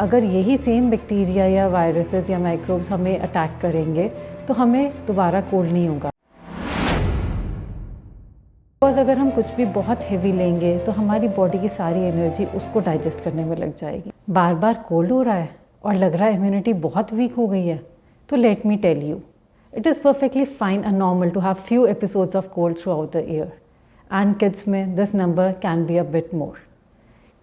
अगर यही same bacteria या वायरसेस या माइक्रोब्स हमें अटैक करेंगे तो हमें दोबारा कोल्ड नहीं होगा। बिकॉज अगर हम कुछ भी बहुत हेवी लेंगे तो हमारी बॉडी की सारी एनर्जी उसको डाइजेस्ट करने में लग जाएगी। बार बार कोल्ड हो रहा है और लग रहा है इम्यूनिटी बहुत वीक हो गई है, तो let me tell you, it is perfectly fine and normal to have few episodes of cold throughout the year, and kids में this number can be a bit more.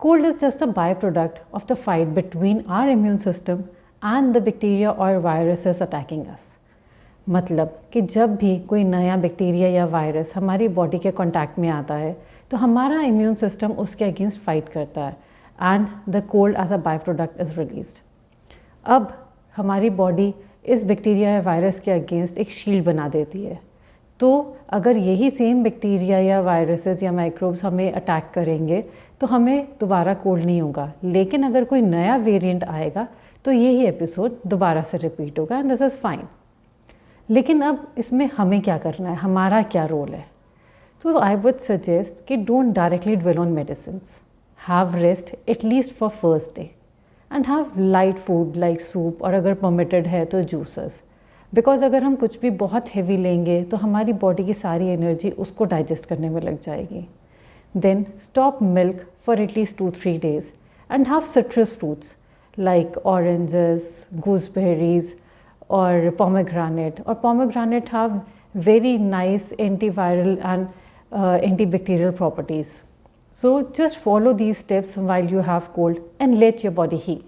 Cold is just a byproduct of the fight between our immune system and the bacteria or viruses attacking us. मतलब कि जब भी कोई नया bacteria या virus हमारी body के कांटेक्ट में आता है तो हमारा इम्यून सिस्टम उसके अगेंस्ट फाइट करता है and the cold as a by product is released. अब हमारी बॉडी इस बैक्टीरिया या वायरस के अगेंस्ट एक शील्ड बना देती है. तो अगर यही सेम बैक्टीरिया या वायरसेस या माइक्रोब्स हमें अटैक करेंगे तो हमें दोबारा कोल्ड नहीं होगा. लेकिन अगर कोई नया वेरिएंट आएगा तो यही एपिसोड दोबारा से रिपीट होगा एंड दिस इज़ फाइन. लेकिन अब इसमें हमें क्या करना है, हमारा क्या रोल है? तो आई वुड सजेस्ट कि don't directly dwell on medicines, have rest at least for first day and have light food like soup और अगर परमिटेड है तो जूसेस. बिकॉज अगर हम कुछ भी बहुत हेवी लेंगे तो हमारी बॉडी की सारी एनर्जी उसको डाइजेस्ट करने में लग जाएगी. Then stop milk for at least 2-3 days and have citrus fruits like oranges, gooseberries और पोमेग्रेनेट. और pomegranate have very nice antiviral and antibacterial properties. So just follow these steps while you have cold and let your body heal.